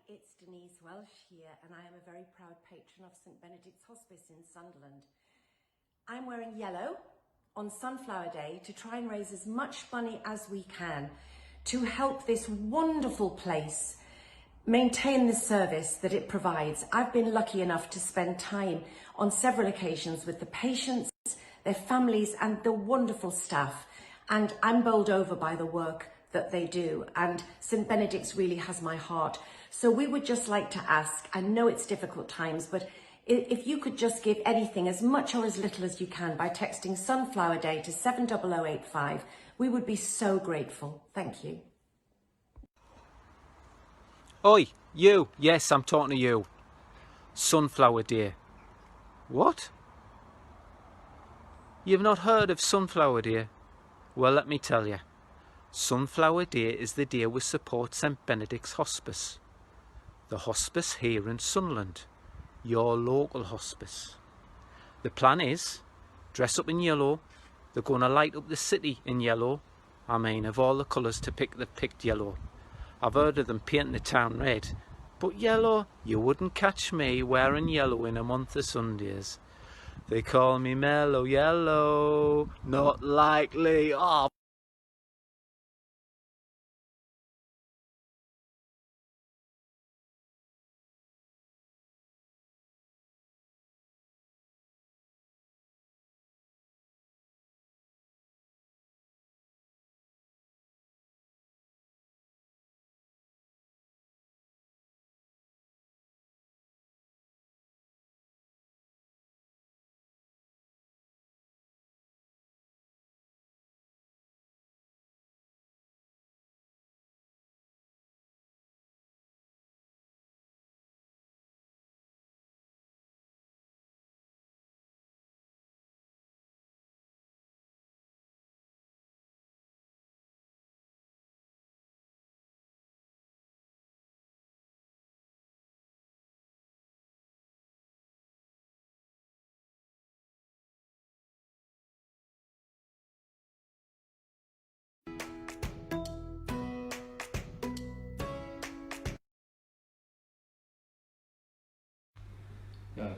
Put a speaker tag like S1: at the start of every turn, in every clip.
S1: it's Denise Welch here, and I am a very proud patron of St Benedict's Hospice in Sunderland. I'm wearing yellow on Sunflower Day to try and raise as much money as we can to help this wonderful place maintain the service that it provides. I've been lucky enough to spend time on several occasions with the patients, their families, and the wonderful staff, and I'm bowled over by the work that they do, and St Benedict's really has my heart. So we would just like to ask, I know it's difficult times, but if you could just give anything, as much or as little as you can, by texting Sunflower Day to 70085, we would be so grateful. Thank you.
S2: Oi, you. Yes, I'm talking to you. Sunflower Day. What? You've not heard of Sunflower Day? Well, let me tell you. Sunflower Day is the day we support St Benedict's Hospice. The hospice here in Sunderland. Your local hospice. The plan is, dress up in yellow. They're going to light up the city in yellow. I mean, of all the colours to pick, they've picked yellow. I've heard of them painting the town red. But yellow, you wouldn't catch me wearing yellow in a month of Sundays. They call me Mellow Yellow. Not likely. Oh.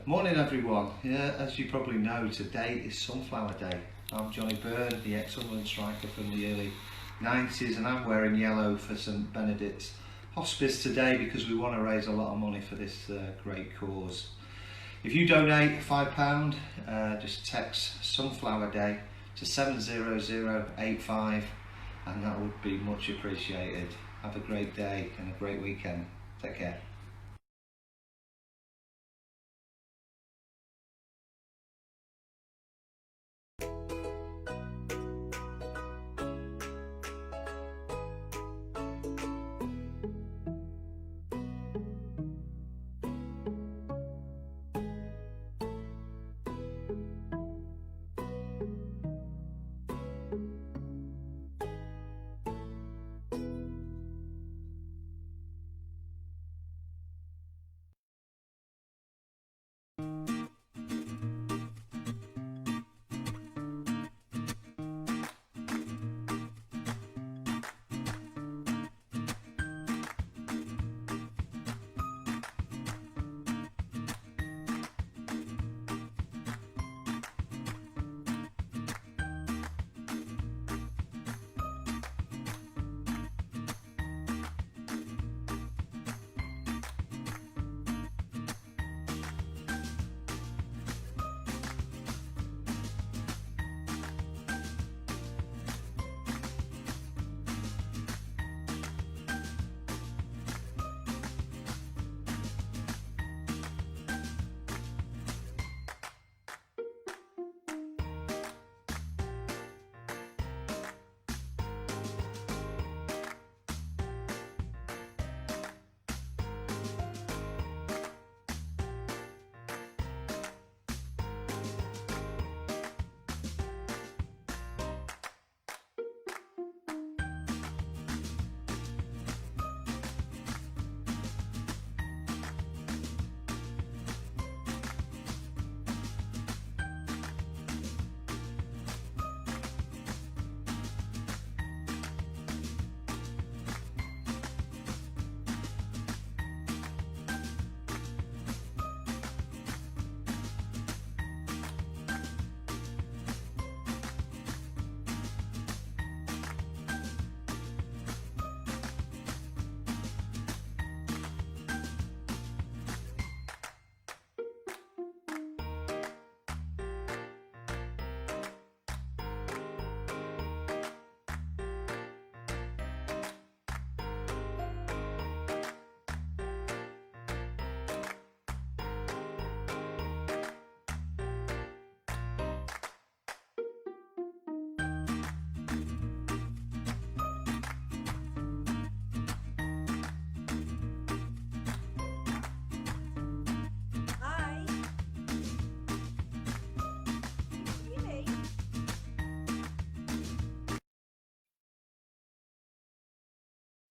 S3: Morning everyone. Yeah, as you probably know, today is Sunflower Day. I'm Johnny Byrne, the ex-Sunderland striker from the early 90s, and I'm wearing yellow for St Benedict's Hospice today because we want to raise a lot of money for this great cause. If you donate £5, just text Sunflower Day to 70085 and that would be much appreciated. Have a great day and a great weekend. Take care.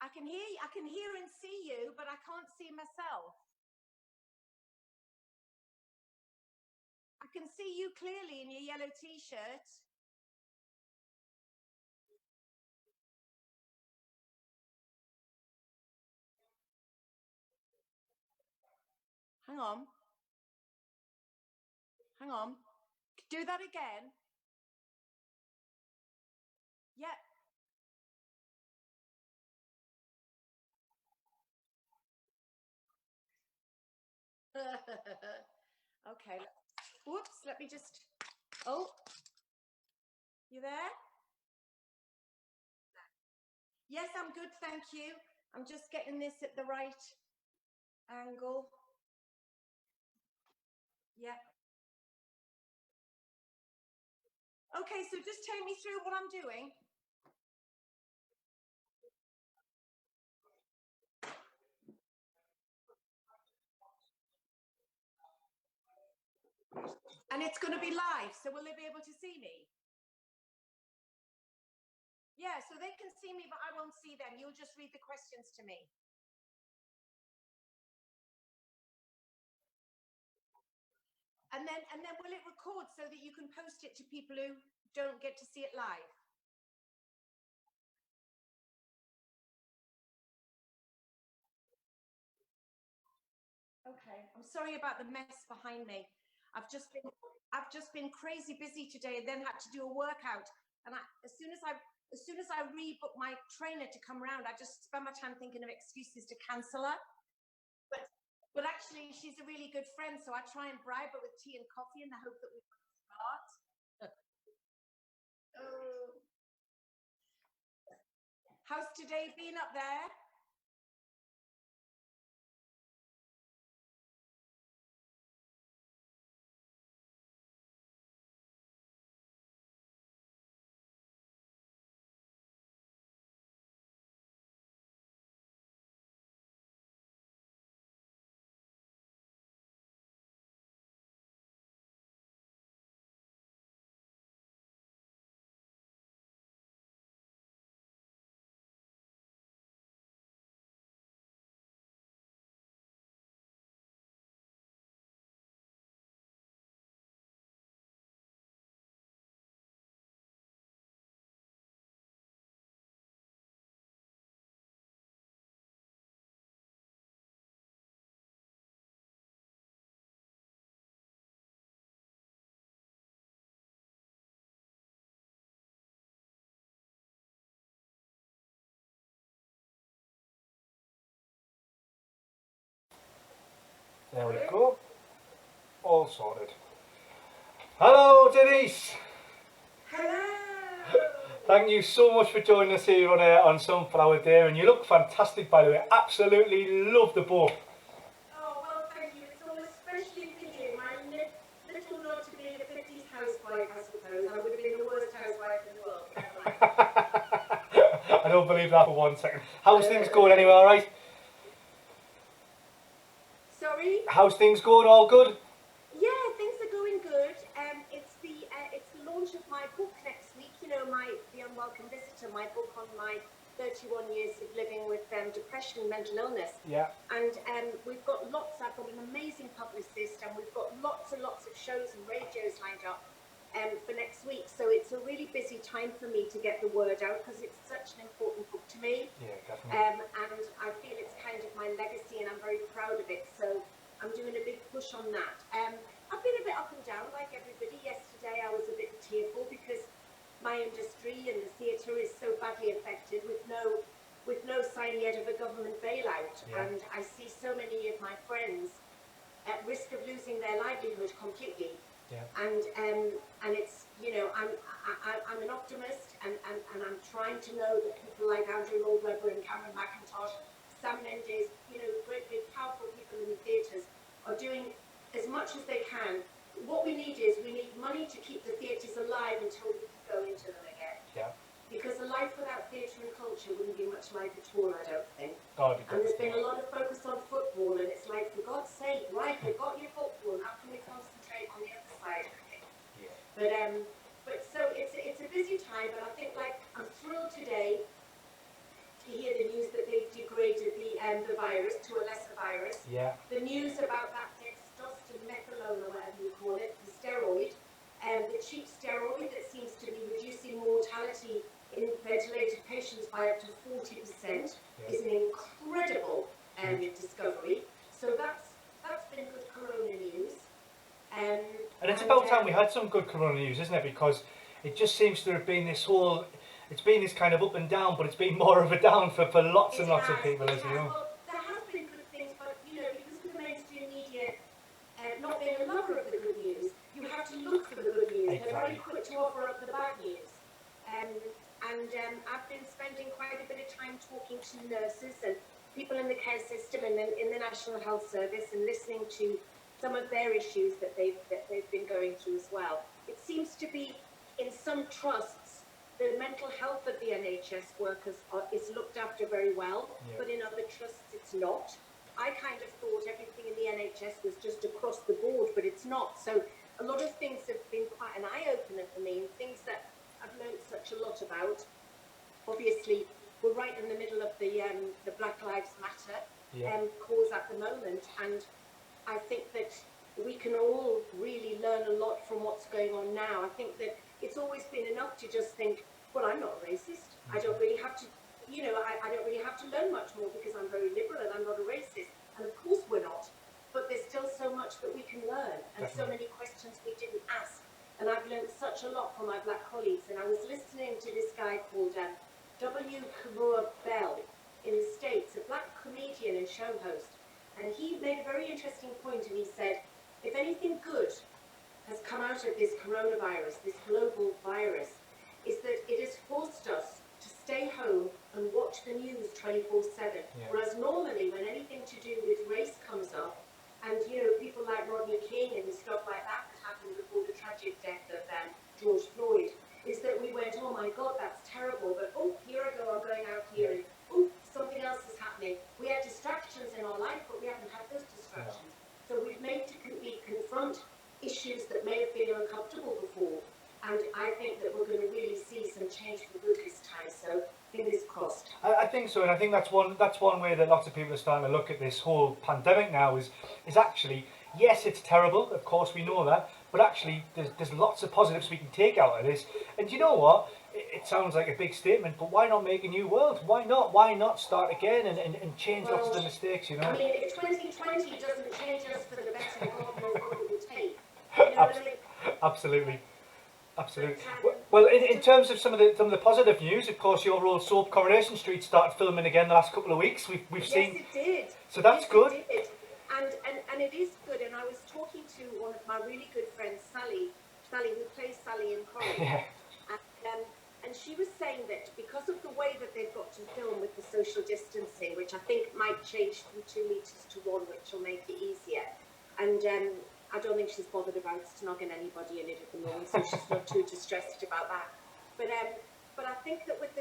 S1: I can hear and see you, but I can't see myself. I can see you clearly in your yellow t-shirt. Hang on. Hang on. Do that again. Yeah. Okay. Whoops, let me just... Oh. You there? Yes, I'm good, thank you. I'm just getting this at the right angle. Yeah. Okay, so just take me through what I'm doing. And it's going to be live, so will they be able to see me? Yeah, so they can see me, but I won't see them. You'll just read the questions to me. And then will it record so that you can post it to people who don't get to see it live? Okay, I'm sorry about the mess behind me. I've just been crazy busy today, and then had to do a workout. And as soon as I rebook my trainer to come around, I just spend my time thinking of excuses to cancel her. But actually, she's a really good friend, so I try and bribe her with tea and coffee in the hope that we might start. Oh. How's today been up there?
S4: There we go. All sorted. Hello, Denise.
S1: Hello.
S4: Thank you so much for joining us here on Sunflower Day, and you look fantastic, by the way. Absolutely love the book.
S1: Oh, well, thank you. It's all especially fitting. My little nod to being a 50s housewife, I suppose. I would have been the worst housewife in the world.
S4: I don't believe that for 1 second. How's things going anyway, alright?
S1: Sorry?
S4: How's things going? All good?
S1: Yeah, things are going good. It's the launch of my book next week. You know, The Unwelcome Visitor, my book on my 31 years of living with depression and mental illness.
S4: Yeah.
S1: And I've got an amazing publicist, and we've got lots and lots of shows and radios lined up for next week. So it's a really busy time for me to get the word out, because it's such an important book to me.
S4: Yeah, definitely.
S1: And I feel it's kind of my legacy, and I'm very proud of it. So I'm doing a big push on that. I've been a bit up and down like everybody. Yesterday I was a bit tearful because my industry and the theatre is so badly affected with no sign yet of a government bailout.
S4: Yeah.
S1: And I see so many of my friends at risk of losing their livelihood completely.
S4: Yeah.
S1: And it's, you know, I'm an optimist, and I'm trying to know that people like Andrew Lloyd Webber and Cameron McIntosh, Sam Mendes, you know, great big powerful people in the theatres are doing as much as they can. What we need money to keep the theatres alive until we can go into them again.
S4: Yeah.
S1: Because a life without theatre and culture wouldn't be much life at all, I don't think.
S4: Oh,
S1: and there's been a lot of focus on football, and it's like, for God's sake, right, we've got your football, how can we concentrate on the other side of it? Yeah. But so it's a busy time, but I think, like, I'm thrilled today to hear the news that they've degraded the virus to a lesser virus.
S4: Yeah.
S1: The news about that dextromethasone or whatever you call it, the steroid, the cheap steroid that seems to be reducing mortality in ventilated patients by up to 40% is an incredible discovery. So that's been good corona news.
S4: And it's about time we had some good corona news, isn't it? Because it just seems to have been this whole, it's been this kind of up and down, but it's been more of a down for lots and lots of people, as you know.
S1: Well, there has been good things, but you know, because of the mainstream media not being a lover of the good news, you have to look for the good news. They're very quick to offer up the bad news. I've been spending quite a bit of time talking to nurses and people in the care system and in the National Health Service and listening to some of their issues that they've been going through as well. It seems to be in some trusts the mental health of the NHS workers is looked after very well, but in other trusts it's not. I kind of thought everything in the NHS was just across the board, but it's not. So a lot of things have been quite an eye-opener for me, and things that I've learned such a lot about. Obviously, we're right in the middle of the Black Lives Matter cause at the moment, and I think that we can all really learn a lot from what's going on now. I think that it's always been enough to just think, well, I'm not a racist. I don't really have to, you know, I don't really have to learn much more because I'm very liberal and I'm not a racist. And of course we're not. But there's still so much that we can learn and so many questions we didn't ask. And I've learned such a lot from my black colleagues. And I was listening to this guy called W. Karua Bell in the States, a black comedian and show host. And he made a very interesting point, and he said, if anything good has come out of this coronavirus, this global virus, is that it has forced us to stay home and watch the news 24/7. Whereas normally when anything to do with race comes up, and you know, people like Rodney King and stuff like that happened before the tragic death of George Floyd, is that we went, oh my God, that's terrible, but oh, here I go, I'm going out here, and oh, something else is happening. We had distractions in our life, but we haven't had those distractions. So we've made to confront issues that may have been uncomfortable before, and I think that we're going to really see some change for good this time, so fingers crossed.
S4: I think so, and I think that's one way that lots of people are starting to look at this whole pandemic now is actually, yes, it's terrible, of course we know that, but actually there's lots of positives we can take out of this. And you know what? It sounds like a big statement, but why not make a new world? Why not? Why not start again and change lots of the mistakes, you know?
S1: I mean, if 2020 doesn't change us for the better, God knows what it will take. You know what I mean?
S4: Absolutely. Absolutely. Well, in terms of some of the positive news, of course, your old soap Coronation Street started filming again the last couple of weeks. We've seen.
S1: Yes, it did.
S4: So that's good.
S1: It did. And it is good. And I was talking to one of my really good friends, Sally, who plays Sally in Coronation.
S4: Yeah.
S1: And she was saying that because of the way that they've got to film with the social distancing, which I think might change from 2 meters to 1, which will make it easier. And I don't think she's bothered about snogging anybody in it at the moment, so she's not too distressed about that. But I think that with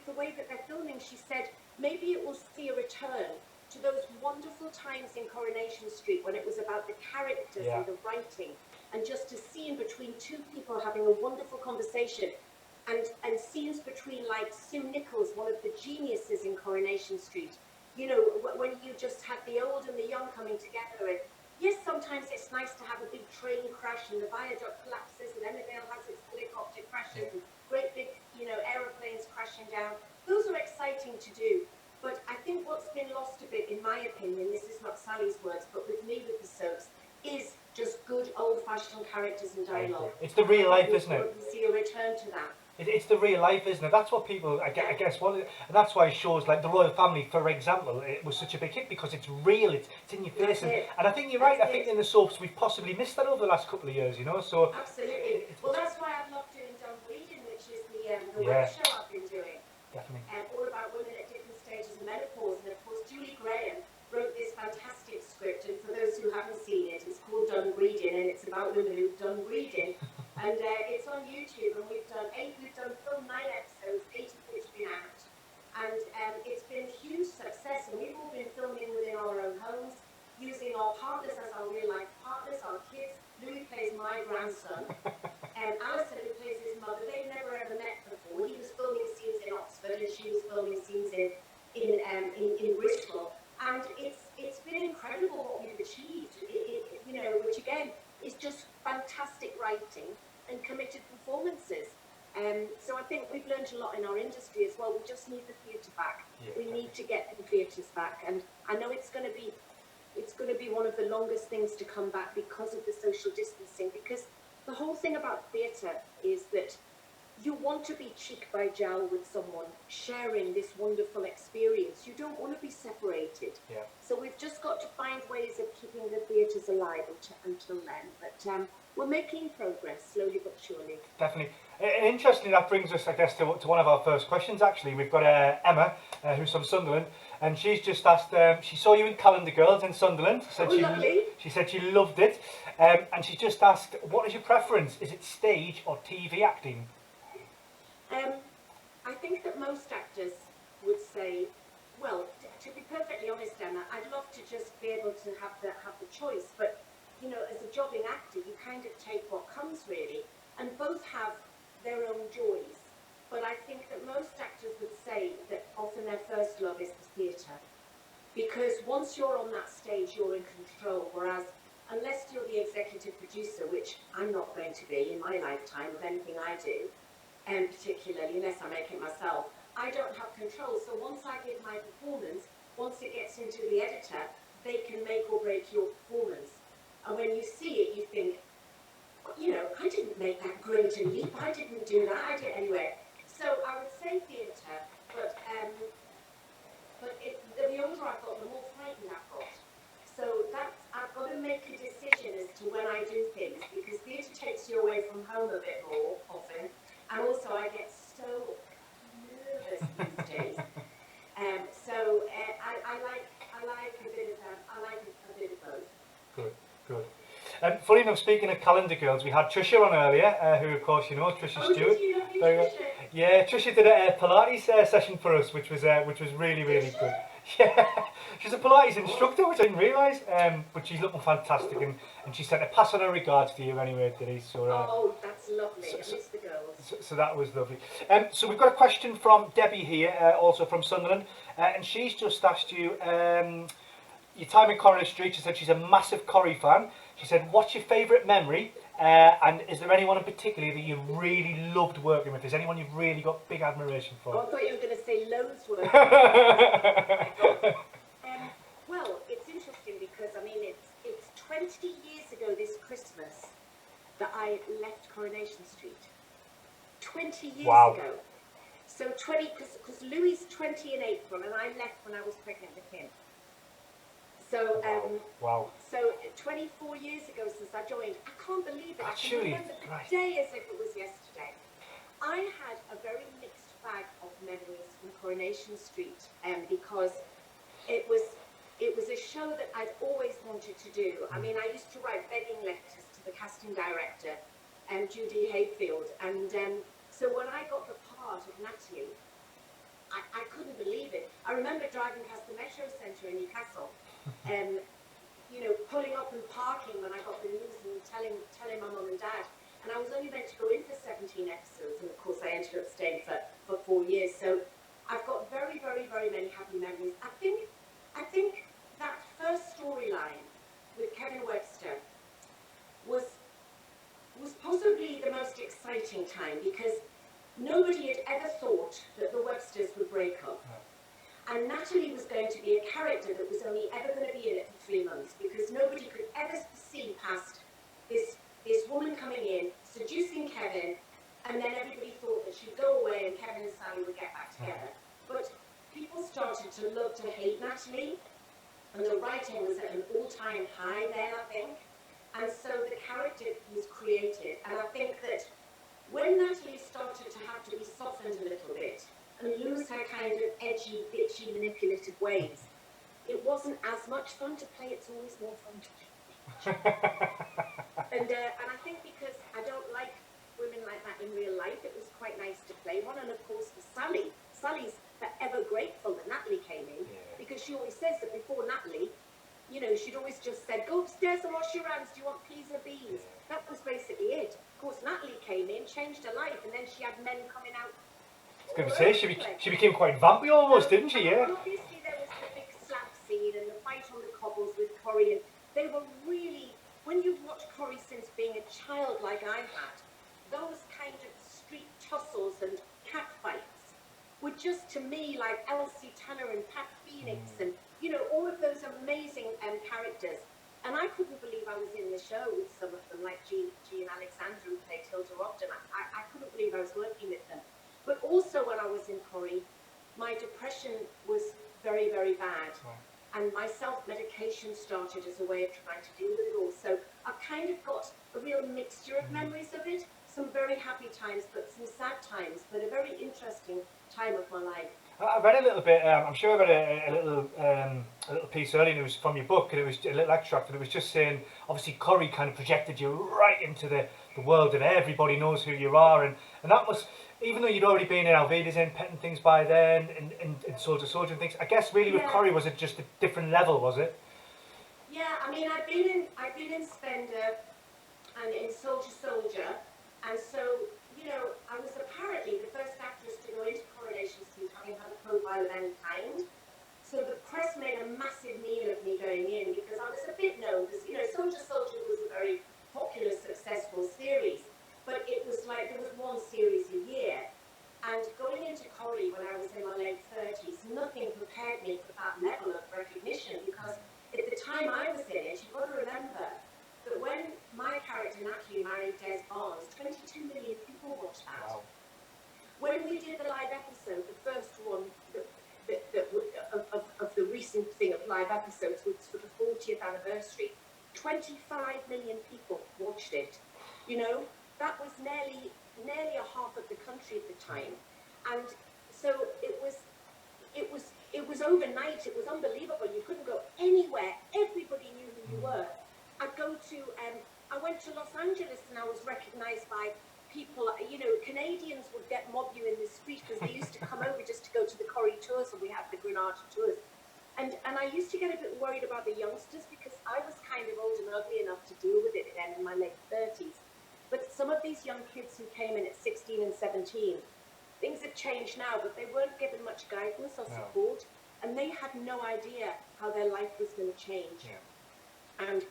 S1: the way that they're filming, she said maybe it will see a return to those wonderful times in Coronation Street when it was about the characters and the writing, and just a scene between two people having a wonderful conversation, and scenes between, like, Sue Nichols, one of the geniuses in Coronation Street. You know, when you just had the old and the young coming together. And yes, sometimes it's nice to have a big train crash and the viaduct collapses and Emmerdale has its helicopter crashes and great big, you know, aeroplanes crashing down. Those are exciting to do. But I think what's been lost a bit, in my opinion, this is not Sally's words, but with me with the soaps, is just good old-fashioned characters and dialogue.
S4: It's the real life, isn't it?
S1: We see a return to that.
S4: It's the real life, isn't it? That's what people, I guess, and that's why shows like The Royal Family, for example, it was such a big hit, because it's real, it's in your face. And I think you're right, I think in the soaps we've possibly missed that over the last couple of years, you know, so...
S1: Absolutely. Well, that's why I've loved doing Done Breeding, which is the web show I've been doing.
S4: Definitely.
S1: All about women at different stages of menopause. And of course, Julie Graham wrote this fantastic script, and for those who haven't seen it, it's called Done Breeding, and it's about women who've done breeding. And it's on YouTube, and we've done film 9 episodes, 8 of which have been out. And it's been a huge success, and we've all been filming within our own homes, using our partners as our real life partners, our kids. Louis plays my grandson, and Alison, who plays his mother, they've never ever met before. He was filming scenes in Oxford, and she was filming scenes in a lot in our industry as well. We just need the theatre back.
S4: Yeah,
S1: we need to get the theatres back, and I know it's going to be one of the longest things to come back because of the social distancing. Because the whole thing about theatre is that you want to be cheek by jowl with someone, sharing this wonderful experience. You don't want to be separated.
S4: Yeah.
S1: So we've just got to find ways of keeping the theatres alive until then. But we're making progress, slowly but surely.
S4: Definitely. And interestingly, that brings us, I guess, to one of our first questions, actually. We've got Emma, who's from Sunderland, and she's just asked, she saw you in Calendar Girls in Sunderland.
S1: Lovely.
S4: She said she loved it. And she just asked, what is your preference? Is it stage or TV acting?
S1: I think that most actors would say, well, to be perfectly honest, Emma, I'd love to just be able to have the choice, but you know, as a jobbing actor, you kind of take what comes really, and both have their own joys. But I think that most actors would say that often their first love is the theatre, because once you're on that stage, you're in control. Whereas unless you're the executive producer, which I'm not going to be in my lifetime of anything I do, and particularly unless I make it myself, I don't have control. So once I give my performance, once it gets into the editor, they can make or break your performance. And when you see it, you think, you know, I didn't make that great a leap. I didn't do that. I did anyway. So I would say theatre, but the older I've got, the more frightened I've got. So I've got to make a decision as to when I do things, because theatre takes you away from home a bit more often. And also, I get so nervous these days. So I like a bit of both.
S4: Good. Funny enough, speaking of Calendar Girls, we had Trisha on earlier, who of course you know, Trisha Stewart.
S1: Did you know Trisha?
S4: Yeah, Trisha did a Pilates session for us, which was really good. Yeah, she's a Pilates instructor, which I didn't realise, but she's looking fantastic, and she sent a pass on her regards to you anyway, Denise. So,
S1: oh, that's lovely. I miss the girls.
S4: So that was lovely. So we've got a question from Debbie here, also from Sunderland, and she's just asked you your time in Coroners Street. She said she's a massive Corrie fan. She said, what's your favourite memory? And is there anyone in particular that you really loved working with? Is anyone you've really got big admiration for?
S1: Oh, I thought you were going to say loads were. Well, it's interesting because, I mean, it's 20 years ago this Christmas that I left Coronation Street. 20 years ago. So because Louis is 20 in April and I left when I was pregnant with him. So, so 24 years ago since I joined. I can't believe it.
S4: Actually,
S1: I can remember the day as if it was yesterday. I had a very mixed bag of memories from Coronation Street, because it was a show that I'd always wanted to do. I mean, I used to write begging letters to the casting director, Judy Hayfield, and so when I got the part of Natalie, I couldn't believe it. I remember driving past the Metro Centre in Newcastle, you know, pulling up and parking when I got the news and telling my mum and dad. And I was only meant to go in for 17 episodes, and of course I ended up staying for 4 years. So I've got very, very, very many happy memories. I think that first storyline with Kevin Webster was possibly the most exciting time, because nobody had ever thought that the Websters would break up. And Natalie was going to be a character that was only ever going to be in it for 3 months, because nobody could ever see past this woman coming in, seducing Kevin, and then everybody thought that she'd go away and Kevin and Sally would get back together. But people started to love to hate Natalie, and the writing was at an all-time high then, I think. And so the character was created, and I think that when Natalie started to have to be softened a little bit, and lose her kind of edgy, bitchy, manipulative ways, it wasn't as much fun to play. It's always more fun to play. And I think because I don't like women like that in real life, it was quite nice to play one. And of course for Sally, Sally's forever grateful that Natalie came in, because she always says that before Natalie, you know, she'd always just said, go upstairs and wash your hands, do you want peas or beans? That was basically it. Of course Natalie came in, changed her life, and then she had men coming out.
S4: I was going to say, she became quite vampy almost, didn't she? Yeah.
S1: And obviously there was the big slap scene and the fight on the cobbles with Corrie, and they were really, when you've watched Corrie since being a child like I had, those kind of street tussles and cat fights
S5: just, to me, like Elsie Tanner and Pat Phoenix and, you know, all of those amazing characters. And I couldn't believe I was in the show with some of them, like Jean Alexander, who played Hilda Ogden. I couldn't believe I was working with them. But also when I was in Corrie, my depression was very, very bad. And my self-medication started as a way of trying to deal with it all. So I've kind of got a real mixture of memories of it. Some very happy times, but some sad times, but a very interesting time of my life.
S4: I read a little bit. I'm sure I read a little piece earlier. And it was from your book, and it was a little extract. And it was just saying, obviously, Corrie kind of projected you right into the world, and everybody knows who you are. And that was, even though you'd already been in Alvida's in Petting Things by then, and Soldier and things. I guess really with Corrie, was it just a different level? Was it?
S5: Yeah, I mean, I've been in Spender and in Soldier, and so, you know, I was apparently the first actress to go into Coronation Street having had a profile of any kind. So the press made a massive meal of me going in because I was a bit known, because, you know, Soldier was a very popular, successful series, but it was like there was one series a year. And going into Corrie when I was in my late 30s, nothing prepared me for that level of recognition, because at the time I was in it, you've got to remember that when my character Natalie married Des Barnes, 22 million people watched that.
S4: Wow.
S5: When we did the live episode, the first one of the recent thing of live episodes, was for the 40th anniversary, 25 million people watched it. You know, that was nearly a half of the country at the time, and so it was overnight. It was unbelievable. You couldn't go anywhere. Everybody knew who you were. I went to Los Angeles and I was recognized by people. You know, Canadians would get mob you in the street because they used to come over just to go to the Corrie tours, and we had the Grenada tours. And I used to get a bit worried about the youngsters because I was kind of old and ugly enough to deal with it then in my late 30s. But some of these young kids who came in at 16 and 17, things have changed now, but they weren't given much guidance or support, and they had no idea how their life was going to change. And,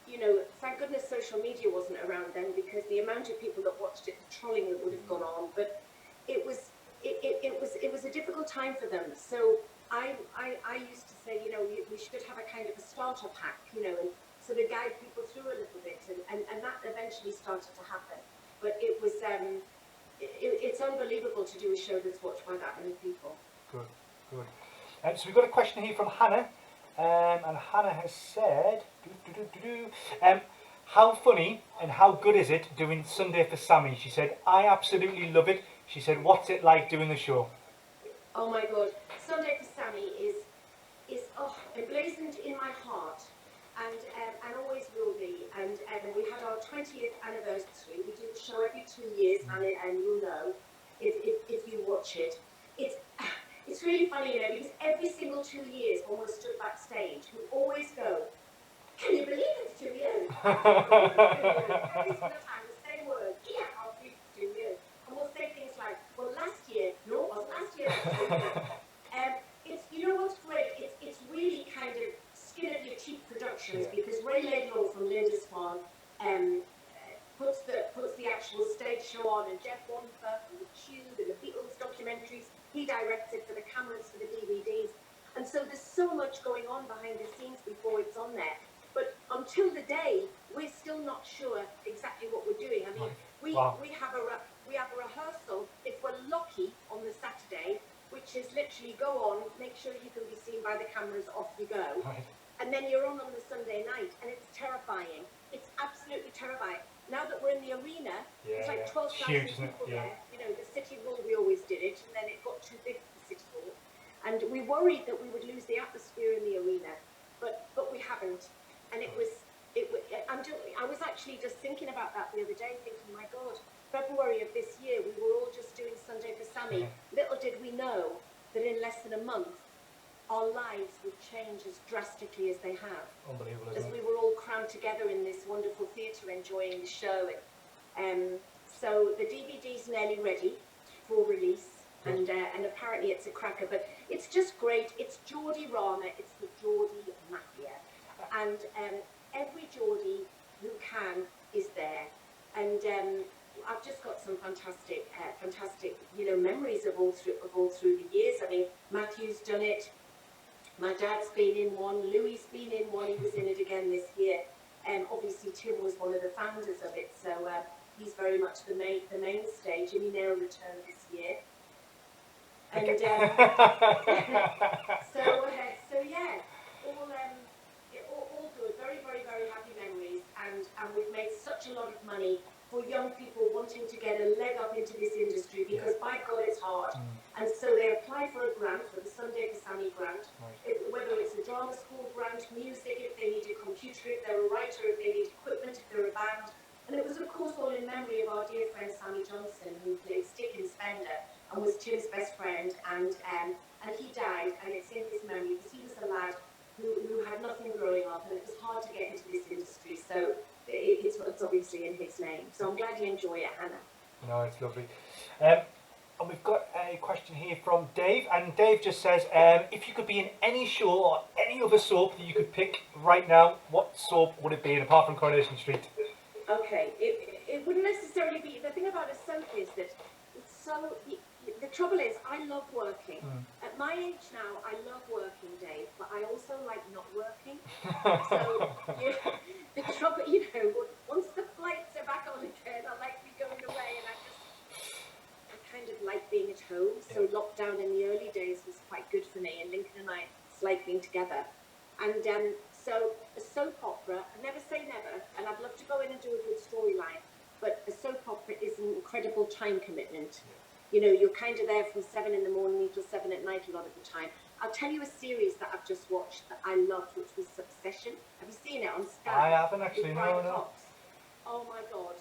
S5: you know, thank goodness social media wasn't around then, because the amount of people that watched it, the trolling that would have gone on. But it was a difficult time for them. So I used to say, you know, we should have a kind of a starter pack, you know, and sort of guide people through a little bit, and that eventually started to happen. But it was it's unbelievable to do a show that's watched by that many people.
S4: Good. So we've got a question here from Hannah, and Hannah has said, how funny and how good is it doing Sunday for Sammy? She said, I absolutely love it. She said, what's it like doing the show?
S5: Oh my God, Sunday for Sammy is emblazoned in my heart, and always will be. And we had our 20th anniversary. We do the show every 2 years, and you'll know if you watch it. It's really funny, you know, because every single 2 years when we're stood backstage, we always go, can you believe it's 2 years? Every single time, the same word, yeah, I'll believe it's 2 years. And we'll say things like, well, last year, no, it wasn't last year, it was 2 years. You know what's great? It's really kind of skin of your teeth productions, because Ray Laidlaw from Linda Swan puts the actual stage show on, and Jeff Wonfer from the Tube and the Beatles documentaries, he directed for the cameras, for the DVDs. And so there's so much going on behind the scenes before it's on there. But until the day, we're still not sure exactly what we're doing. I mean, we have a rehearsal, if we're lucky, on the Saturday, which is literally go on, make sure you can be seen by the cameras, off you go. And then you're on the Sunday night, and it's terrifying. It's absolutely terrifying. Now that we're in the arena, it's like 12,000 people there. You know, the City Hall, we always did it, and then it got too big for the City Hall. And we worried that we would lose the atmosphere in the arena, but we haven't. And I was actually just thinking about that the other day, thinking, my God, February of this year, we were all just doing Sunday for Sammy. Little did we know that in less than a month, our lives would change as drastically as they have.
S4: Unbelievable,
S5: as we were all crammed together in this wonderful theatre enjoying the show. So the DVD's nearly ready for release, and apparently it's a cracker, but it's just great. It's Geordie Rama, it's the Geordie Mafia, and every Geordie who can is there. And I've just got some fantastic, memories of all through the years. I mean, Matthew's done it. My dad's been in one. Louis's been in one. He was in it again this year. Obviously, Tim was one of the founders of it, so he's very much the mainstay. Jimmy Nail returned this year, and so yeah, all good. Very, very, very happy memories, and we've made such a lot of money for young people wanting to get a leg up into this industry, because by God, it's hard. And so they apply for a grant, for the Sunday for Sammy grant, whether it's a drama school grant, music, if they need a computer, if they're a writer, if they need equipment, if they're a band. And it was, of course, all in memory of our dear friend Sammy Johnson, who played Stick in Spender and was Tim's best friend. And he died, and it's in his memory, because he was a lad who had nothing growing up, and it was hard to get into this industry. So it's obviously in his name. So I'm glad you enjoy it, Hannah.
S4: No, it's lovely. And we've got a question here from Dave, and Dave just says, if you could be in any show or any other soap that you could pick right now, what soap would it be, apart from Coronation Street?
S5: Okay, it wouldn't necessarily be. The thing about a soap is that it's so. The trouble is, I love working. At my age now, I love working, Dave, but I also like not working. So the trouble, once the flights are back on again, I like to be going away, and I kind of like being at home. So lockdown in the early days was quite good for me, and Lincoln and I like being together. And so a soap opera, I never say never, and I'd love to go in and do a good storyline, but a soap opera is an incredible time commitment. You're kind of there from 7 in the morning till 7 at night a lot of the time. I'll tell you a series that I've just watched that I loved, which was Succession. Have you seen it on Sky?
S4: I haven't actually, no.
S5: Oh my God.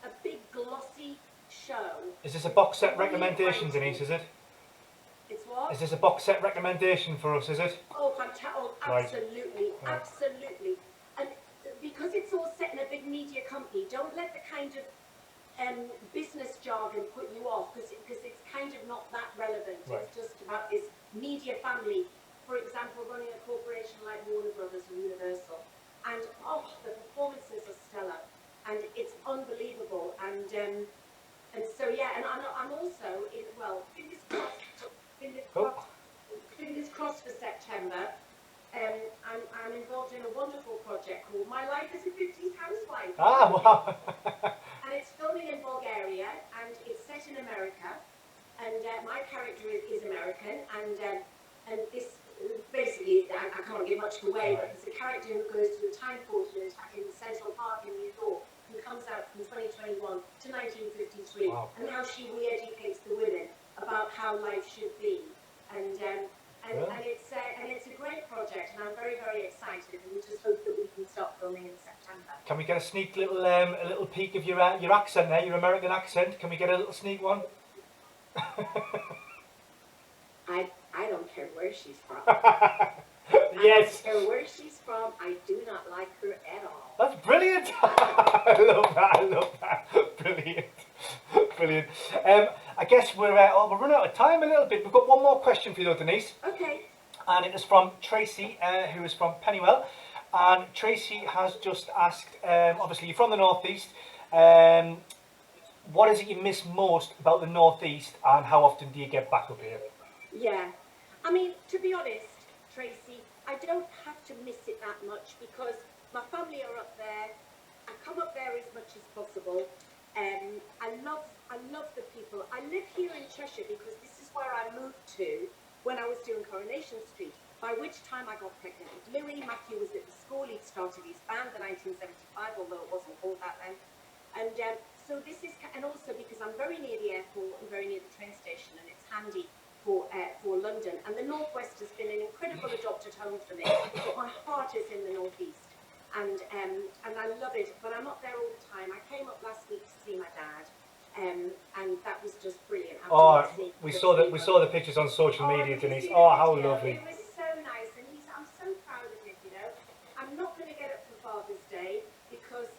S5: A big glossy show.
S4: Is this a box set recommendation, Denise, is it?
S5: It's what?
S4: Is this a box set recommendation for us, is it?
S5: Oh, fantastic. Oh, absolutely.
S4: Right.
S5: Absolutely. And because it's all set in a big media company, don't let the kind of business jargon put you off, because it's kind of not that relevant.
S4: Right.
S5: It's just about this media family, for example, running a corporation like Warner Brothers or Universal, and the performances are stellar, and it's unbelievable, and so yeah, and I'm also fingers crossed for September. I'm involved in a wonderful project called My Life as a 50s Housewife.
S4: Ah, wow.
S5: And it's filming in Bulgaria, and it's set in America, and my character is American, and this basically, I can't give much away, but it's a character who goes to a time portal in Central Park in New York, who comes out from 2021 to 1953, and how she re-educates the women about how life should be, and it's a great project, and I'm very, very excited, and we just hope that we can start filming in September.
S4: Can we get a sneak little peek of your accent there, your American accent? Can we get a little sneak one?
S5: I don't care where she's from.
S4: Yes.
S5: I don't care where she's from. I do not like her at all.
S4: That's brilliant. I love that. Brilliant. I guess we're running out of time a little bit. We've got one more question for you though, Denise.
S5: Okay.
S4: And it is from Tracy, who is from Pennywell. And Tracy has just asked, obviously you're from the North East, what is it you miss most about the North East, and how often do you get back up here?
S5: Yeah, I mean, to be honest, Tracy, I don't have to miss it that much, because my family are up there. I come up there as much as possible. I love the people. I live here in Cheshire because this is where I moved to when I was doing Coronation Street, by which time I got pregnant with Louis. Matthew was at the school. He'd started his band in 1975, although it wasn't called that then. And so this is, and also because I'm very near the airport and very near the train station, and it's handy for London. And the Northwest has been an incredible adopted home for me, but my heart is in the Northeast, and I love it. But I'm up there all the time. I came up last week to see my dad, and that was just brilliant.
S4: We saw the pictures on social media, Denise. Oh, how lovely!
S5: It was so nice, and I'm so proud of him. I'm not going to get up for Father's Day because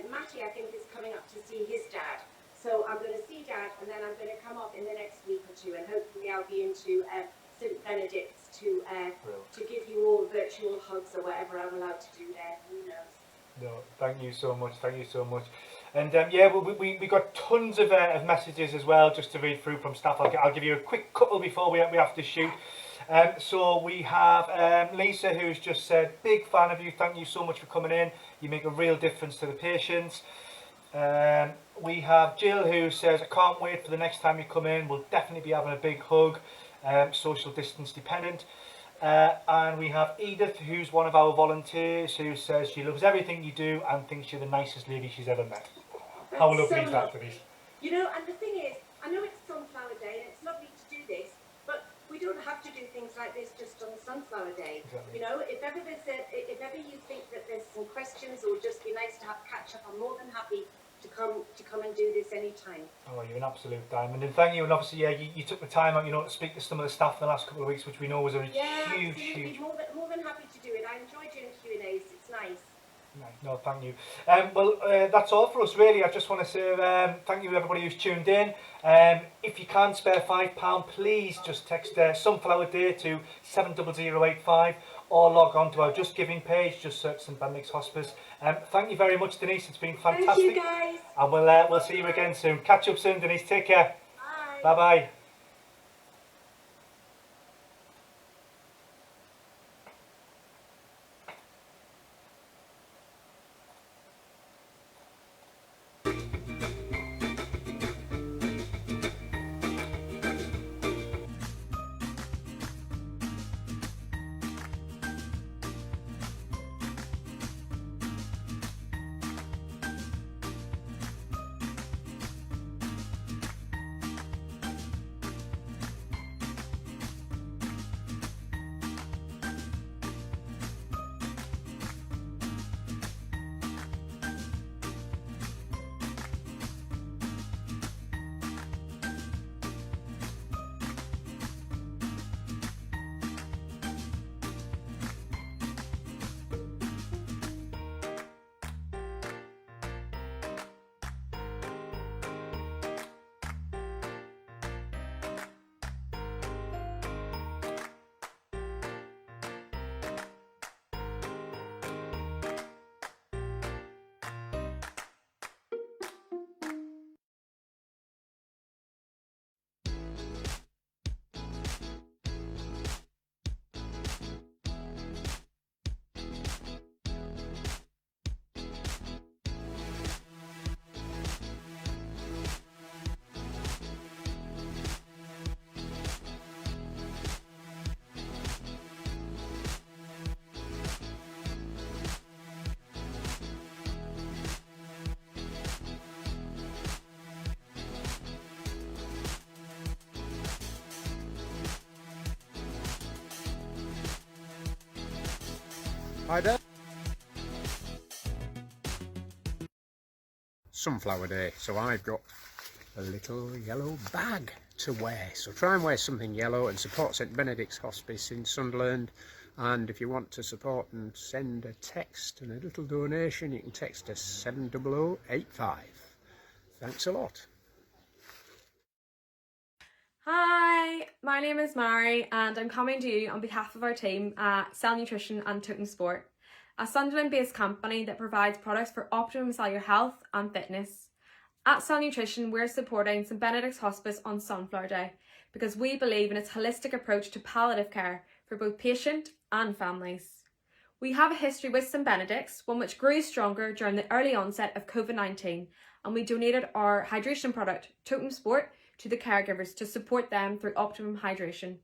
S5: Matty, I think, is coming up to see his dad. So I'm going to see Dad, and then I'm going to come up in the next week or two, and hopefully I'll be into St Benedict's to give you all virtual hugs or whatever I'm allowed to do there. Who knows?
S4: No, thank you so much. And yeah, we got tons of messages as well, just to read through from staff. I'll give you a quick couple before we have to shoot. So we have Lisa, who's just said, big fan of you, thank you so much for coming in, you make a real difference to the patients. We have Jill, who says, I can't wait for the next time you come in, we'll definitely be having a big hug, social distance dependent. And we have Edith, who's one of our volunteers, who says she loves everything you do and thinks you're the nicest lady she's ever met. How lovely is that, Denise?
S5: You know, and the thing is, I know it's Sunflower Day and it's lovely to do this, but we don't have to do things like this just on Sunflower Day.
S4: Exactly.
S5: You know, if ever you think that there's some questions or just be nice to have catch up, I'm more than happy to come and do this anytime.
S4: Oh, you're an absolute diamond, and thank you. And obviously, yeah, you took the time out, you know, to speak to some of the staff in the last couple of weeks, which we know was a huge.
S5: More than happy to do it. I enjoy doing Q&As. It's nice.
S4: No, thank you. Well, that's all for us, really. I just want to say thank you to everybody who's tuned in. If you can spare £5, please just text Sunflower Day to 70085 or log on to our Just Giving page. Just search St Benedict's Hospice. Thank you very much, Denise. It's been fantastic.
S5: Thank you, guys.
S4: And we'll see you again soon. Catch up soon, Denise. Take care.
S5: Bye.
S4: Bye-bye.
S6: Hi there. Sunflower Day, so I've got a little yellow bag to wear. So try and wear something yellow and support St Benedict's Hospice in Sunderland. And if you want to support and send a text and a little donation, you can text us 70085. Thanks a lot.
S7: Hi, my name is Mary and I'm coming to you on behalf of our team at Cell Nutrition and Totem Sport, a Sunderland-based company that provides products for optimum cellular health and fitness. At Cell Nutrition, we're supporting St Benedict's Hospice on Sunflower Day because we believe in its holistic approach to palliative care for both patient and families. We have a history with St Benedict's, one which grew stronger during the early onset of COVID-19, and we donated our hydration product, Totem Sport, to the caregivers to support them through optimum hydration.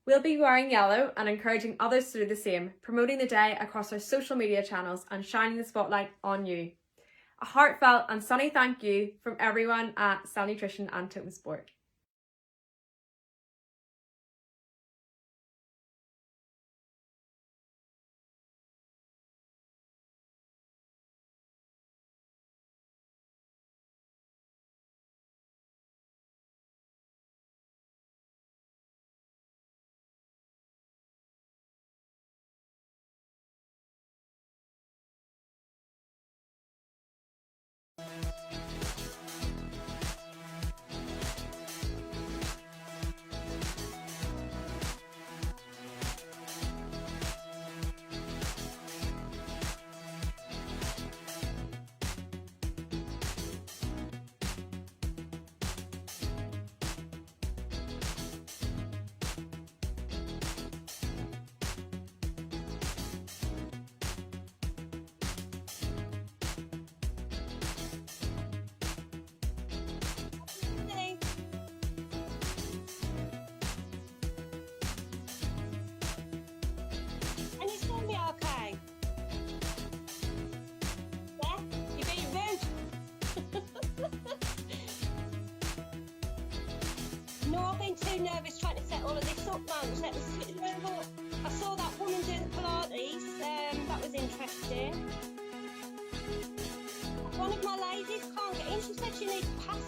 S7: We'll be wearing yellow and encouraging others to do the same, promoting the day across our social media channels and shining the spotlight on you. A heartfelt and sunny thank you from everyone at Cell Nutrition and Totem Sport.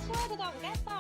S8: subscribe or don't forget. Bye.